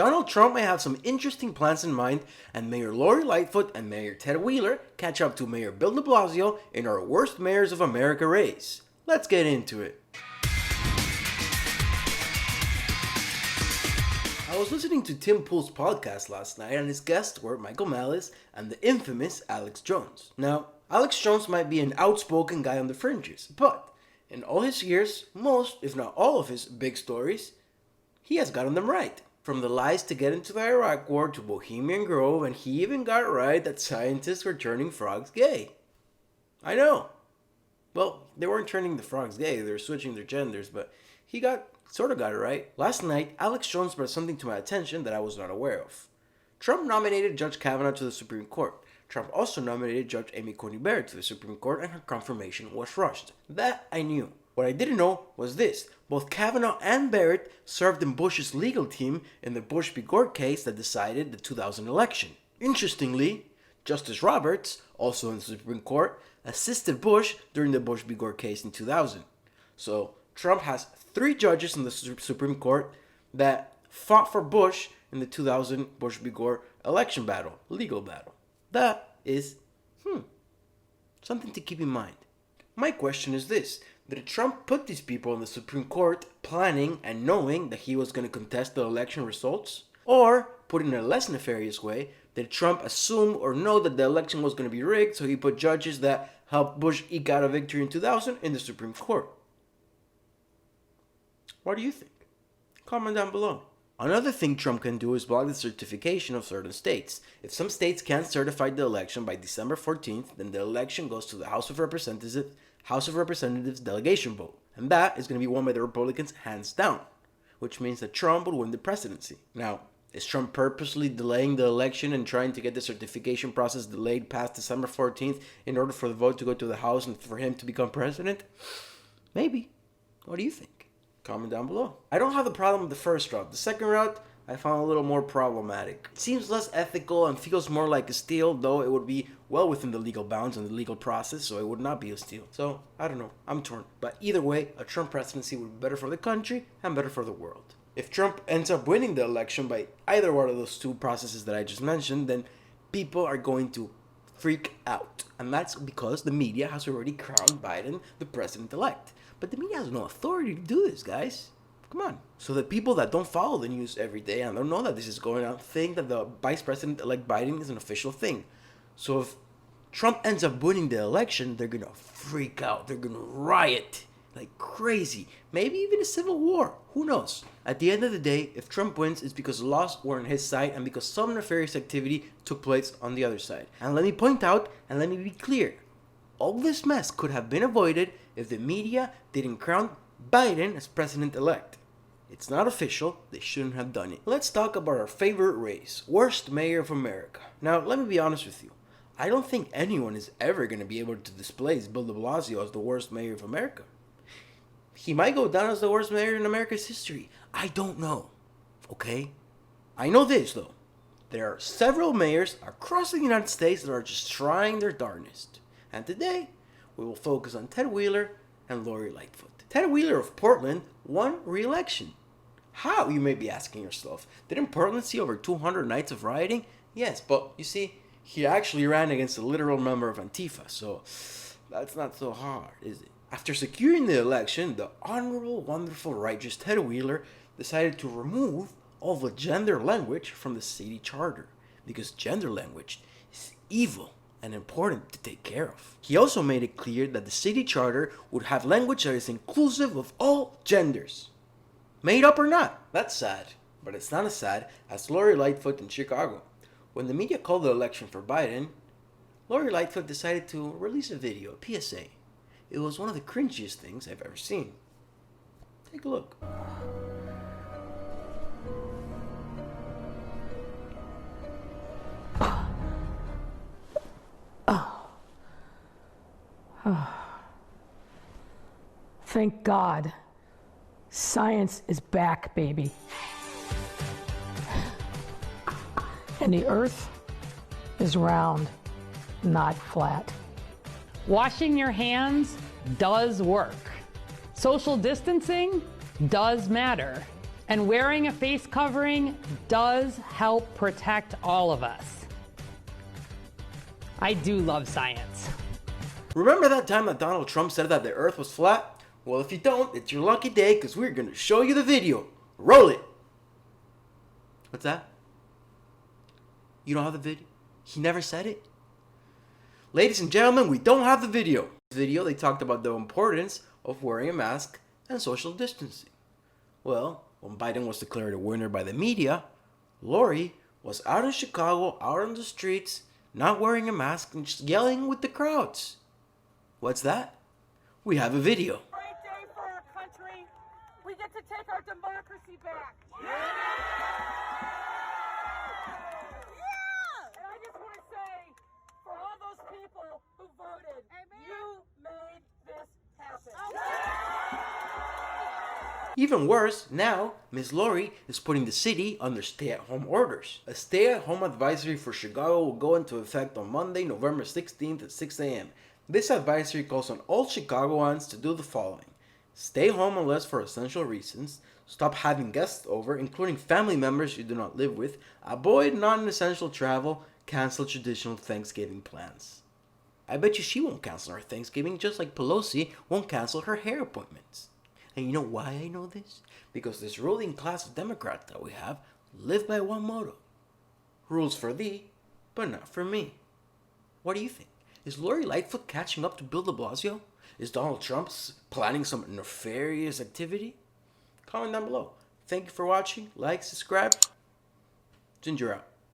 Donald Trump may have some interesting plans in mind, and Mayor Lori Lightfoot and Mayor Ted Wheeler catch up to Mayor Bill de Blasio in our Worst Mayors of America race. Let's get into it. I was listening to Tim Pool's podcast last night, and his guests were Michael Malice and the infamous Alex Jones. Now, Alex Jones might be an outspoken guy on the fringes, but in all his years, most, if not all of his big stories, he has gotten them right. From the lies to get into the Iraq War to Bohemian Grove, and he even got right that scientists were turning frogs gay. I know. Well, they weren't turning the frogs gay, they were switching their genders, but he sort of got it right. Last night, Alex Jones brought something to my attention that I was not aware of. Trump nominated Judge Kavanaugh to the Supreme Court. Trump also nominated Judge Amy Coney Barrett to the Supreme Court, and her confirmation was rushed. That I knew. What I didn't know was this. Both Kavanaugh and Barrett served in Bush's legal team in the Bush v. Gore case that decided the 2000 election. Interestingly, Justice Roberts, also in the Supreme Court, assisted Bush during the Bush v. Gore case in 2000. So, Trump has 3 judges in the Supreme Court that fought for Bush in the 2000 Bush v. Gore election battle, legal battle. That is, something to keep in mind. My question is this. Did Trump put these people in the Supreme Court planning and knowing that he was going to contest the election results? Or, put in a less nefarious way, did Trump assume or know that the election was going to be rigged, so he put judges that helped Bush eke out a victory in 2000 in the Supreme Court? What do you think? Comment down below. Another thing Trump can do is block the certification of certain states. If some states can't certify the election by December 14th, then the election goes to the House of Representatives delegation vote. And that is going to be won by the Republicans hands down, which means that Trump would win the presidency. Now, is Trump purposely delaying the election and trying to get the certification process delayed past December 14th in order for the vote to go to the House and for him to become president? Maybe. What do you think? Comment down below. I don't have the problem with the first route. The second route, I found a little more problematic. It seems less ethical and feels more like a steal, though it would be well within the legal bounds and the legal process, so it would not be a steal. So, I don't know. I'm torn. But either way, a Trump presidency would be better for the country and better for the world. If Trump ends up winning the election by either one of those 2 processes that I just mentioned, then people are going to freak out. And that's because the media has already crowned Biden the president-elect. But the media has no authority to do this, guys. Come on. So the people that don't follow the news every day and don't know that this is going on think that the Vice President-elect Biden is an official thing. So if Trump ends up winning the election, they're going to freak out. They're going to riot like crazy. Maybe even a civil war. Who knows? At the end of the day, if Trump wins, it's because the laws were on his side and because some nefarious activity took place on the other side. And let me point out and let me be clear. All this mess could have been avoided if the media didn't crown Biden as president-elect. It's not official, they shouldn't have done it. Let's talk about our favorite race, Worst Mayor of America. Now, let me be honest with you. I don't think anyone is ever going to be able to displace Bill de Blasio as the worst mayor of America. He might go down as the worst mayor in America's history. I don't know. Okay? I know this, though. There are several mayors across the United States that are just trying their darnest. And today, we will focus on Ted Wheeler and Lori Lightfoot. Ted Wheeler of Portland won re-election. How, you may be asking yourself? Didn't Portland see over 200 nights of rioting? Yes, but you see, he actually ran against a literal member of Antifa, so that's not so hard, is it? After securing the election, the honorable, wonderful, righteous Ted Wheeler decided to remove all the gender language from the city charter, because gender language is evil and important to take care of. He also made it clear that the city charter would have language that is inclusive of all genders. Made up or not, that's sad. But it's not as sad as Lori Lightfoot in Chicago. When the media called the election for Biden, Lori Lightfoot decided to release a video, a PSA. It was one of the cringiest things I've ever seen. Take a look. Thank God. Science is back, baby. And the earth is round, not flat. Washing your hands does work. Social distancing does matter. And wearing a face covering does help protect all of us. I do love science. Remember that time that Donald Trump said that the earth was flat? Well, if you don't, it's your lucky day because we're going to show you the video. Roll it! What's that? You don't have the video? He never said it? Ladies and gentlemen, we don't have the video. In this video, they talked about the importance of wearing a mask and social distancing. Well, when Biden was declared a winner by the media, Lori was out in Chicago, out on the streets, not wearing a mask and just yelling with the crowds. What's that? We have a video. Great day for our country. We get to take our democracy back. Yeah! And I just want to say, for all those people who voted, you made this happen. Even worse, now, Ms. Lori is putting the city under stay-at-home orders. A stay-at-home advisory for Chicago will go into effect on Monday, November 16th at 6 a.m. This advisory calls on all Chicagoans to do the following. Stay home unless for essential reasons. Stop having guests over, including family members you do not live with. Avoid non-essential travel. Cancel traditional Thanksgiving plans. I bet you she won't cancel her Thanksgiving, just like Pelosi won't cancel her hair appointments. And you know why I know this? Because this ruling class of Democrats that we have live by one motto. Rules for thee, but not for me. What do you think? Is Lori Lightfoot catching up to Bill de Blasio? Is Donald Trump planning some nefarious activity? Comment down below. Thank you for watching. Like, subscribe. Ginger out.